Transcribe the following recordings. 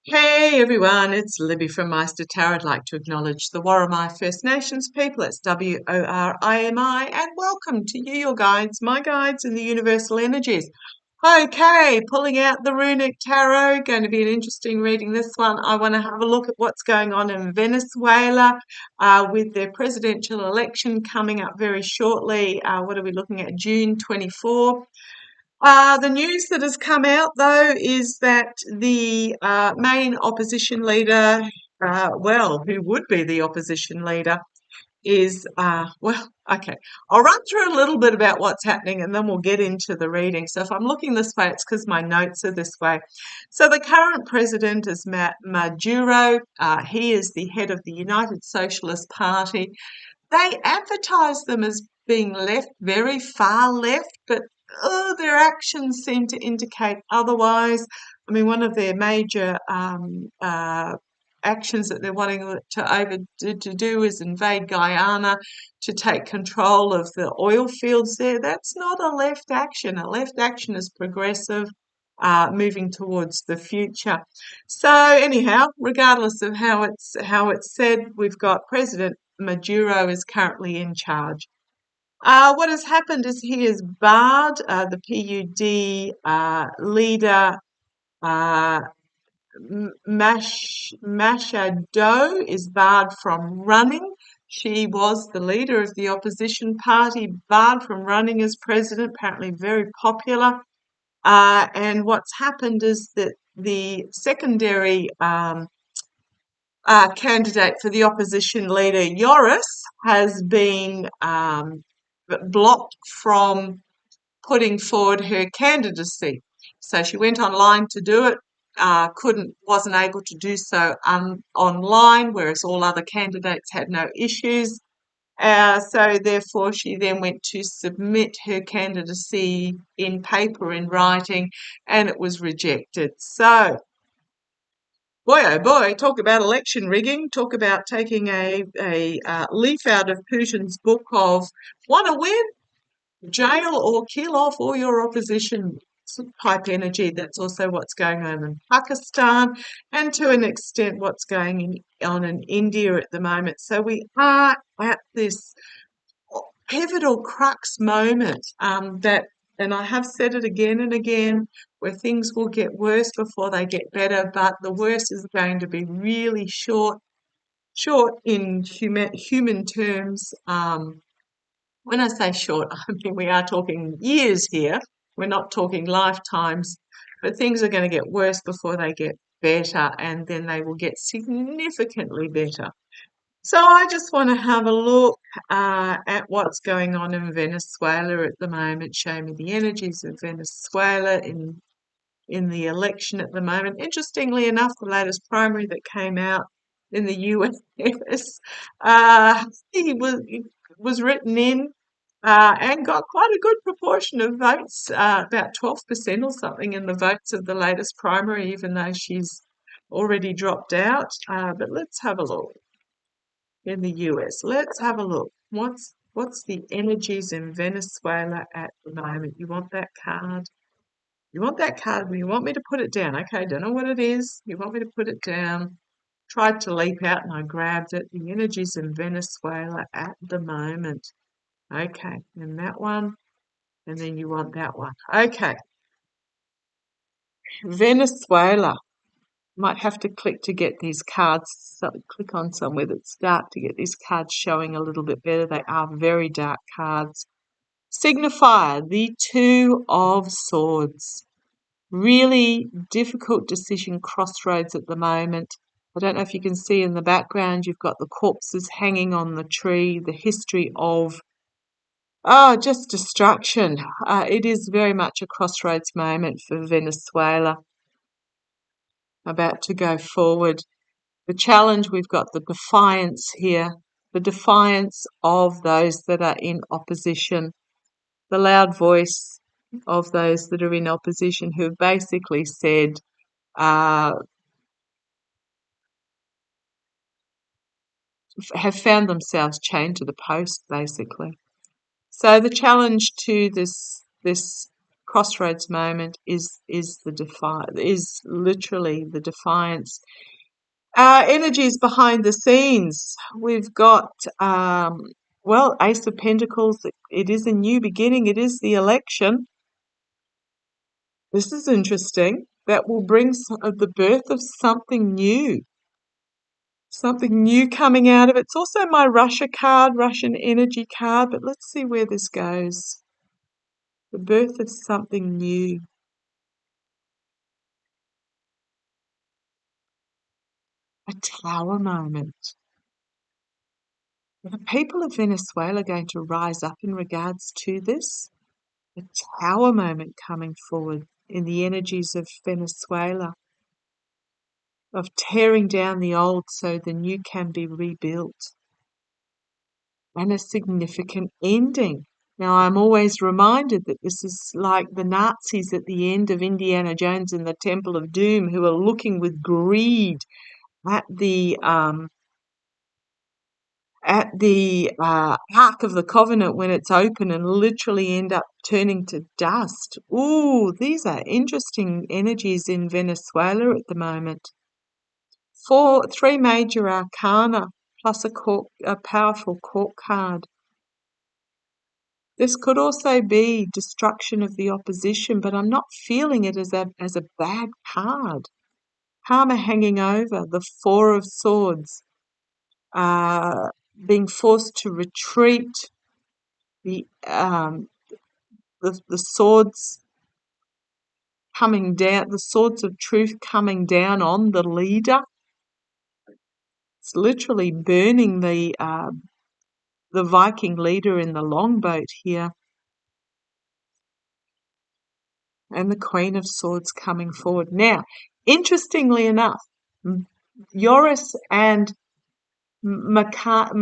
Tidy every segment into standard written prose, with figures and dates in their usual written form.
Hey everyone, it's Libby from Meister Tarot. I'd like to acknowledge the Worimi First Nations people. It's WORIMI, and welcome to you, your guides, my guides in the universal energies. Okay, pulling out the runic tarot, going to be an interesting reading this one. I want to have a look at what's going on in Venezuela with their presidential election coming up very shortly. What are we looking at? June 24. The news that has come out, though, is that the main opposition leader, who would be the opposition leader, is, okay, I'll run through a little bit about what's happening and then we'll get into the reading. So if I'm looking this way, it's because my notes are this way. So the current president is Maduro. He is the head of the United Socialist Party. They advertise them as being left, very far left, but their actions seem to indicate otherwise. I mean, one of their major actions that they're wanting to do is invade Guyana to take control of the oil fields there. That's not a left action. A left action is progressive, moving towards the future. So anyhow, regardless of how it's said, we've got President Maduro is currently in charge. What has happened is he has barred the PUD leader Machado is barred from running. She was the leader of the opposition party, barred from running as president, apparently very popular. And what's happened is that the secondary candidate for the opposition leader, Yoris, has been blocked from putting forward her candidacy. So she went online to do it, wasn't able to do so online, whereas all other candidates had no issues. So therefore she then went to submit her candidacy in paper, in writing, and it was rejected. So boy, oh boy, talk about election rigging, talk about taking a leaf out of Putin's book of want to win, jail or kill off all your opposition type energy. That's also what's going on in Pakistan and to an extent what's going on in India at the moment. So we are at this pivotal crux moment and I have said it again and again, where things will get worse before they get better, but the worst is going to be really short in human terms. When I say short, I mean we are talking years here. We're not talking lifetimes, but things are going to get worse before they get better, and then they will get significantly better. So I just want to have a look at what's going on in Venezuela at the moment. Show me the energies of Venezuela in the election at the moment. Interestingly enough, the latest primary that came out in the US, he was written in and got quite a good proportion of votes, about 12% or something in the votes of the latest primary, even though she's already dropped out. But let's have a look in the US. Let's have a look. What's the energies in Venezuela at the moment? You want that card? You want that card? You want me to put it down? Okay, don't know what it is. You want me to put it down? Tried to leap out and I grabbed it. The energies in Venezuela at the moment. Okay, and that one, and then you want that one. Okay, Venezuela. Might have to click to get these cards, so click on somewhere that's dark to get these cards showing a little bit better. They are very dark cards. Signifier, the Two of Swords. Really difficult decision crossroads at the moment. I don't know if you can see in the background, you've got the corpses hanging on the tree, the history of just destruction. It is very much a crossroads moment for Venezuela, about to go forward. The challenge, we've got the defiance here, the defiance of those that are in opposition, the loud voice of those that are in opposition who have basically said, have found themselves chained to the post, basically. So the challenge to this crossroads moment is literally the defiance. Energies behind the scenes. We've got Ace of Pentacles. It is a new beginning. It is the election. This is interesting. That will bring the birth of something new. Something new coming out of it. It's also my Russia card, Russian energy card, but let's see where this goes. The birth of something new. A tower moment. The people of Venezuela are going to rise up in regards to this. A tower moment coming forward in the energies of Venezuela, of tearing down the old so the new can be rebuilt. And a significant ending. Now, I'm always reminded that this is like the Nazis at the end of Indiana Jones and the Temple of Doom, who are looking with greed at the Ark of the Covenant when it's open and literally end up turning to dust. Ooh, these are interesting energies in Venezuela at the moment. Three major arcana plus a powerful court card. This could also be destruction of the opposition, but I'm not feeling it as a bad card. Karma hanging over, the Four of Swords, being forced to retreat, the swords coming down, the swords of truth coming down on the leader. It's literally burning the Viking leader in the longboat here. And the Queen of Swords coming forward. Now, interestingly enough, Joris and Machado,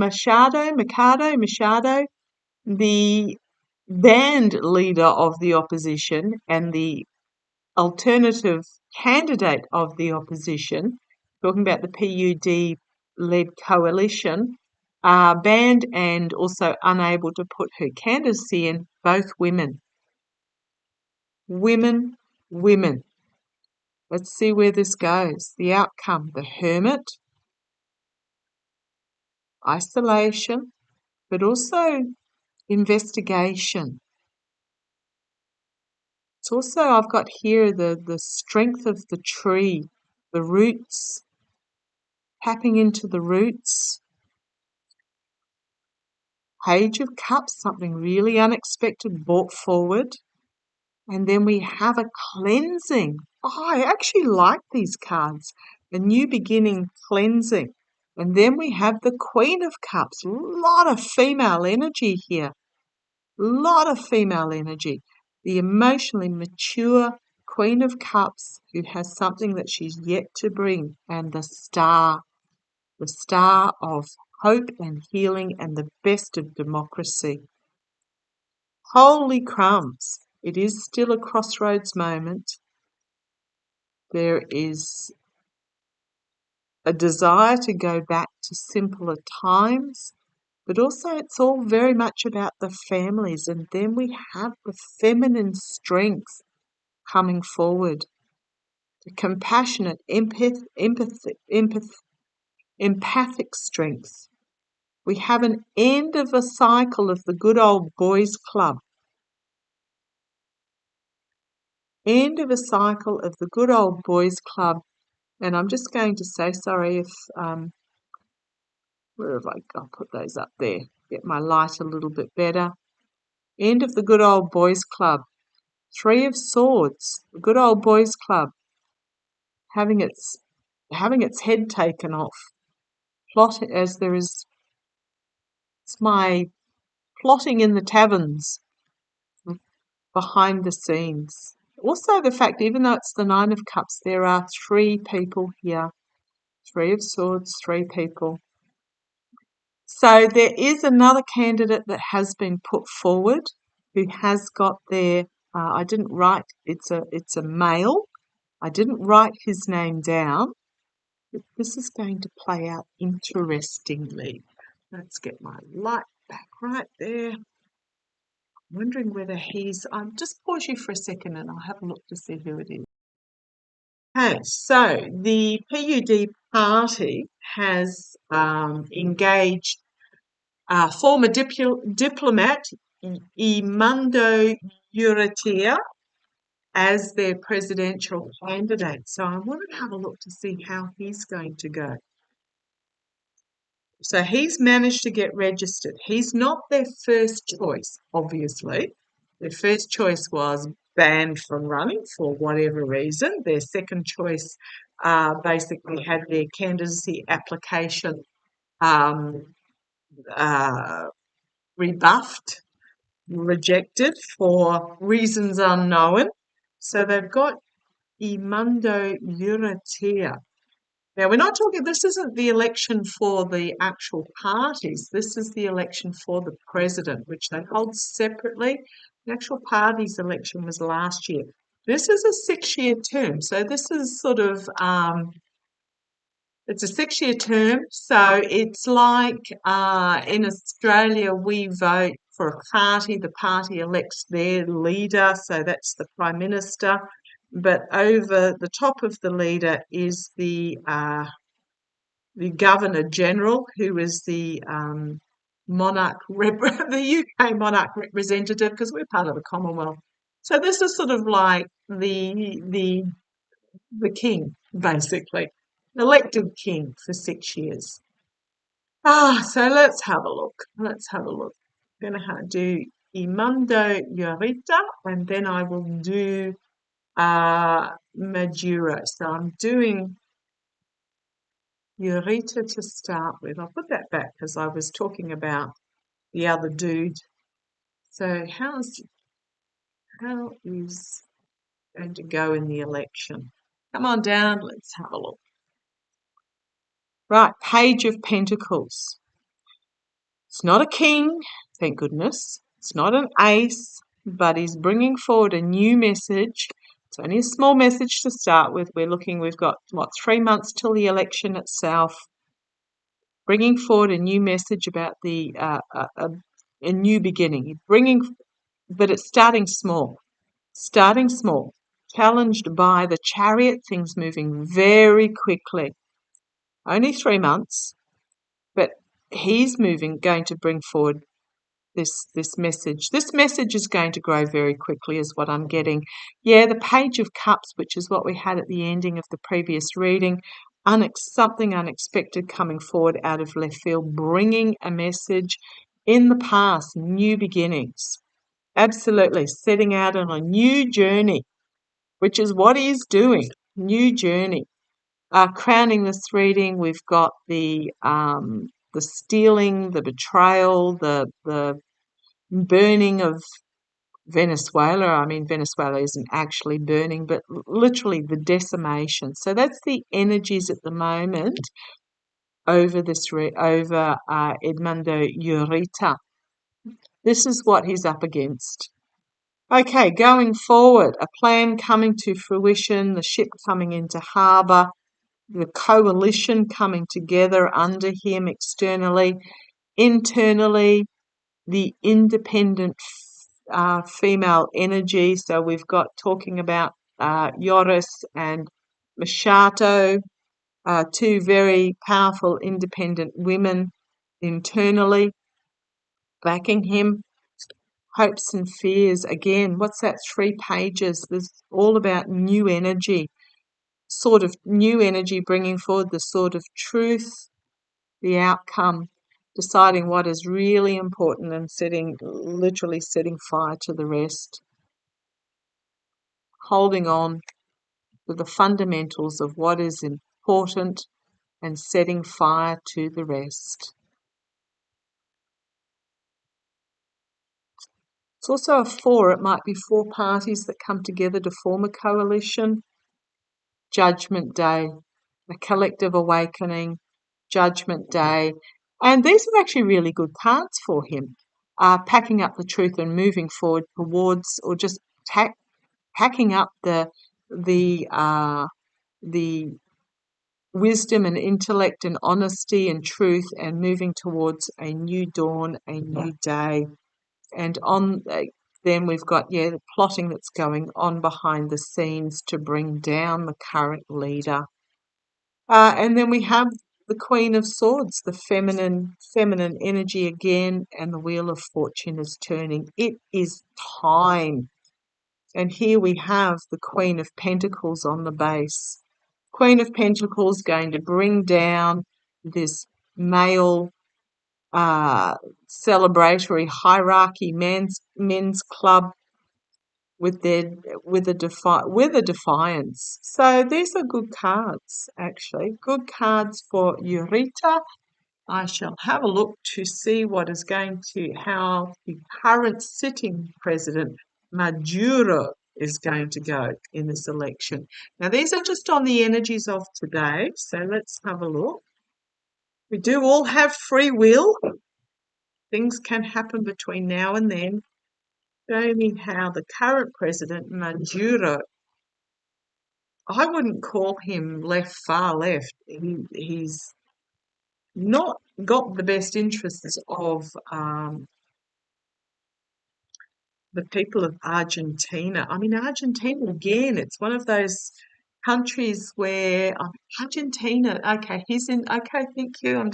the band leader of the opposition and the alternative candidate of the opposition, talking about the PUD-led coalition, are banned and also unable to put her candidacy in, both women. Women. Let's see where this goes. The outcome, the Hermit, isolation, but also investigation. It's also, I've got here the strength of the tree, the roots, tapping into the roots. Page of Cups, something really unexpected brought forward. And then we have a cleansing. Oh, I actually like these cards. A new beginning, cleansing. And then we have the Queen of Cups. A lot of female energy here. The emotionally mature Queen of Cups who has something that she's yet to bring. And the Star of hope and healing and the best of democracy. Holy crumbs. It is still a crossroads moment. There is a desire to go back to simpler times, but also it's all very much about the families. And then we have the feminine strength coming forward, the compassionate, empathic strength. We have an end of a cycle of the good old boys club. End of a cycle of the good old boys club. And I'm just going to say, sorry if, where have I got? I'll put those up there. Get my light a little bit better. End of the good old boys club. Three of Swords, the good old boys club, having its head taken off. Plot as there is, it's my plotting in the taverns behind the scenes. Also the fact, even though it's the Nine of Cups, there are three people here. Three of Swords, three people. So there is another candidate that has been put forward who has got their, I didn't write, it's a male. I didn't write his name down, but this is going to play out interestingly. Let's get my light back right there. Wondering whether he's. I'll just pause you for a second and I'll have a look to see who it is. Okay, so the PUD party has engaged former diplomat Imando Uratia as their presidential candidate. So I want to have a look to see how he's going to go. So he's managed to get registered. He's not their first choice, obviously. Their first choice was banned from running for whatever reason. Their second choice basically had their candidacy application um, uh, rebuffed, rejected for reasons unknown. So they've got Imando Uratia. Now, we're not talking, this isn't the election for the actual parties. This is the election for the president, which they hold separately. The actual parties election was last year. This is a 6-year term. So this is sort of, it's a 6-year term. So it's like in Australia, we vote for a party. The party elects their leader. So that's the Prime Minister. But over the top of the leader is the Governor General, who is the the UK monarch representative, because we're part of the Commonwealth. So this is sort of like the king, basically, elected king for 6 years. So let's have a look. Let's have a look. I'm going to do Imando Yorita, and then I will do Maduro. So I'm doing Eureka to start with. I'll put that back because I was talking about the other dude. So how is going to go in the election? Come on down, let's have a look. Right, Page of Pentacles. It's not a king, thank goodness. It's not an ace, but he's bringing forward a new message. It's only a small message to start with. We've got, 3 months till the election itself. Bringing forward a new message about a new beginning. But it's starting small. Challenged by the Chariot, things moving very quickly. Only 3 months, but he's going to bring forward this message. This message is going to grow very quickly, is what I'm getting. Yeah, the Page of Cups, which is what we had at the ending of the previous reading. Something unexpected coming forward out of left field, bringing a message in the past, new beginnings. Absolutely, setting out on a new journey, which is what he's doing, new journey. Crowning this reading, we've got the stealing, the betrayal, the burning of Venezuela. I mean, Venezuela isn't actually burning, but literally the decimation. So that's the energies at the moment over Edmundo Urita. This is what he's up against. Okay, going forward, a plan coming to fruition, the ship coming into harbour, the coalition coming together under him externally, internally, the independent female energy. So we've got talking about Yoris and Machato, two very powerful independent women internally backing him. Hopes and fears. Again, what's that? 3 pages. This is all about new energy. Sort of new energy bringing forward the sort of truth, the outcome, deciding what is really important and literally setting fire to the rest. Holding on to the fundamentals of what is important and setting fire to the rest. It's also a 4. It might be 4 parties that come together to form a coalition. Judgment Day, a collective awakening, Judgment Day. And these are actually really good cards for him. Packing up the truth and moving forward towards, or just packing up the wisdom and intellect and honesty and truth and moving towards a new dawn, a new day. And Then we've got, the plotting that's going on behind the scenes to bring down the current leader. And then we have the Queen of Swords, the feminine energy again, and the Wheel of Fortune is turning. It is time. And here we have the Queen of Pentacles on the base. Queen of Pentacles going to bring down this male celebratory hierarchy, men's club with a defiance. So these are good cards, actually. Good cards for Eureka. I shall have a look to see how the current sitting president, Maduro, is going to go in this election. Now, these are just on the energies of today, so let's have a look. We do all have free will. Things can happen between now and then. Show me how the current president, Maduro, I wouldn't call him far left. He's not got the best interests of the people of Argentina. I mean, Argentina, again, it's one of those countries where Argentina, okay, thank you.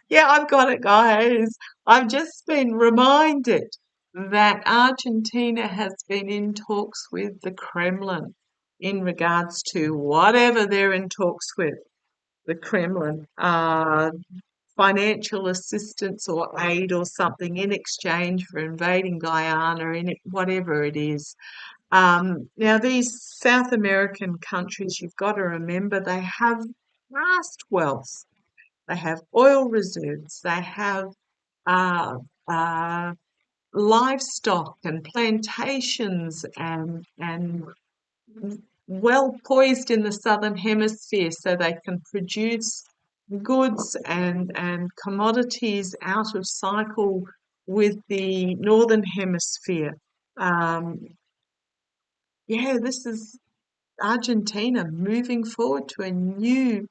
Yeah, I've got it, guys. I've just been reminded that Argentina has been in talks with the Kremlin in regards to whatever they're in talks with the Kremlin, financial assistance or aid or something in exchange for invading Guyana, whatever it is. Now, these South American countries, you've got to remember, they have vast wealth. They have oil reserves. They have uh, uh, livestock and plantations and well poised in the southern hemisphere, so they can produce goods and commodities out of cycle with the northern hemisphere. This is Argentina moving forward to a new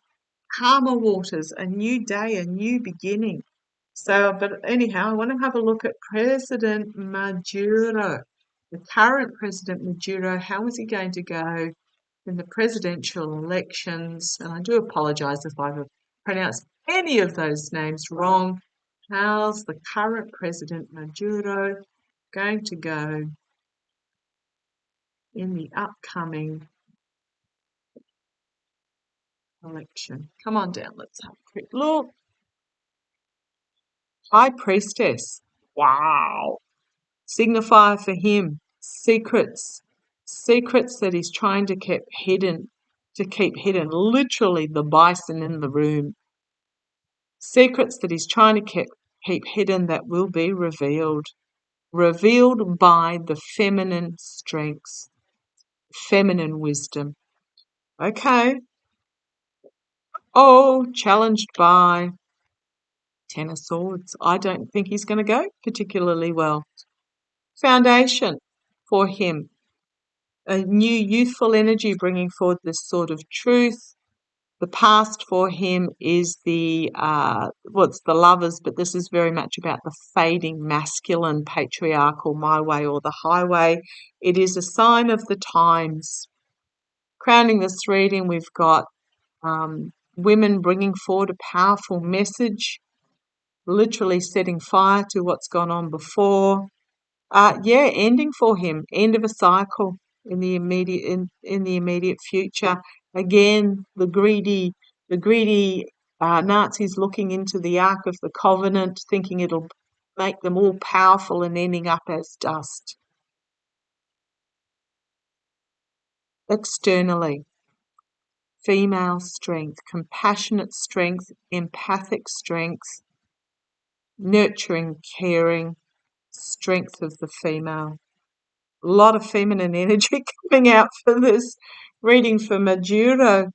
calmer waters, a new day, a new beginning. So, but anyhow, I want to have a look at President Maduro, the current President Maduro. How is he going to go in the presidential elections? And I do apologise if I've pronounced any of those names wrong. How's the current President Maduro going to go in the upcoming election? Come on down, let's have a quick look. High Priestess. Wow. Signifier for him. Secrets. Secrets that he's trying to keep hidden. Literally the bison in the room. Secrets that he's trying to keep hidden that will be revealed. Revealed by the feminine strengths. Feminine wisdom. Okay. Oh, challenged by Ten of Swords. I don't think he's going to go particularly well. Foundation for him. A new youthful energy bringing forward this sort of truth. The past for him is it's the Lovers, but this is very much about the fading masculine, patriarchal, my way or the highway. It is a sign of the times. Crowning this reading, we've got women bringing forward a powerful message, literally setting fire to what's gone on before. Ending for him, end of a cycle in the immediate future. Again, the greedy Nazis looking into the Ark of the Covenant, thinking it'll make them all powerful and ending up as dust. Externally, female strength, compassionate strength, empathic strength, nurturing, caring, strength of the female. A lot of feminine energy coming out for this reading for Maduro.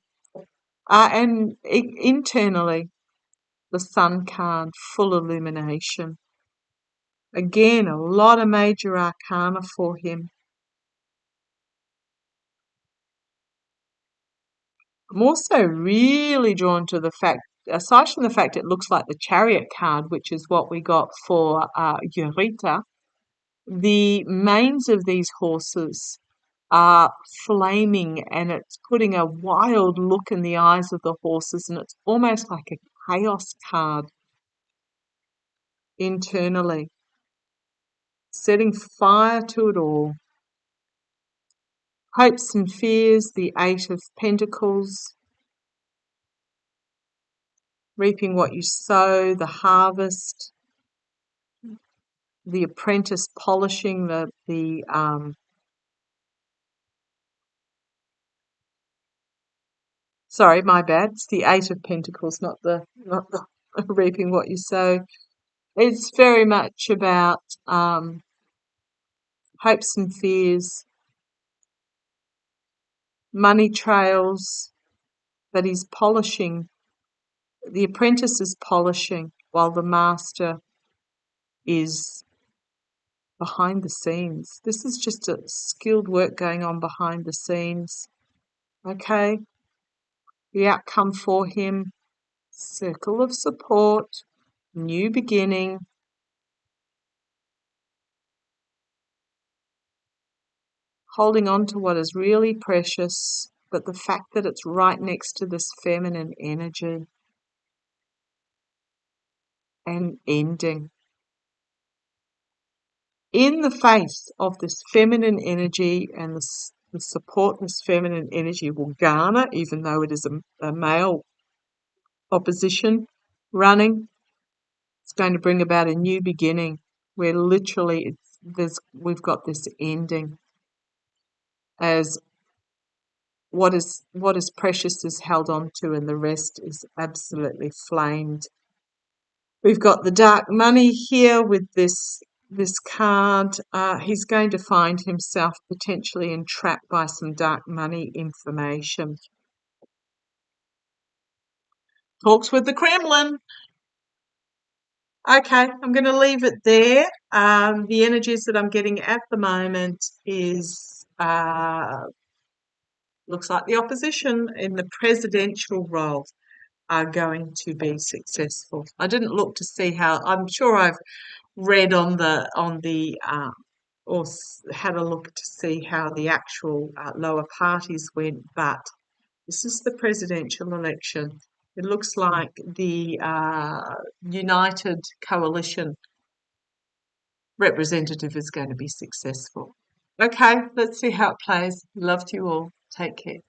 And internally, the Sun card, full illumination. Again, a lot of major arcana for him. I'm also really drawn to the fact, aside from the fact it looks like the Chariot card, which is what we got for Eureka, The manes of these horses are flaming, and it's putting a wild look in the eyes of the horses, and it's almost like a chaos card internally, setting fire to it all. Hopes and fears, the Eight of Pentacles, reaping what you sow, the harvest, the apprentice polishing sorry, my bad. It's the Eight of Pentacles, not the reaping what you sow. It's very much about hopes and fears, money trails that he's polishing. The apprentice is polishing while the master is behind the scenes. This is just a skilled work going on behind the scenes. Okay, the outcome for him, circle of support, new beginning. Holding on to what is really precious, but the fact that it's right next to this feminine energy and ending. In the face of this feminine energy and the support this feminine energy will garner, even though it is a male opposition running, it's going to bring about a new beginning where literally we've got this ending as what is precious is held on to and the rest is absolutely flamed. We've got the dark money here with this card. He's going to find himself potentially entrapped by some dark money information. Talks with the Kremlin. Okay, I'm going to leave it there. The energies that I'm getting at the moment is looks like the opposition in the presidential role are going to be successful. I didn't look to see how. I'm sure I've read on the or had a look to see how the actual lower parties went, but this is the presidential election. It looks like the United Coalition representative is going to be successful. Okay, let's see how it plays. Love to you all. Take care.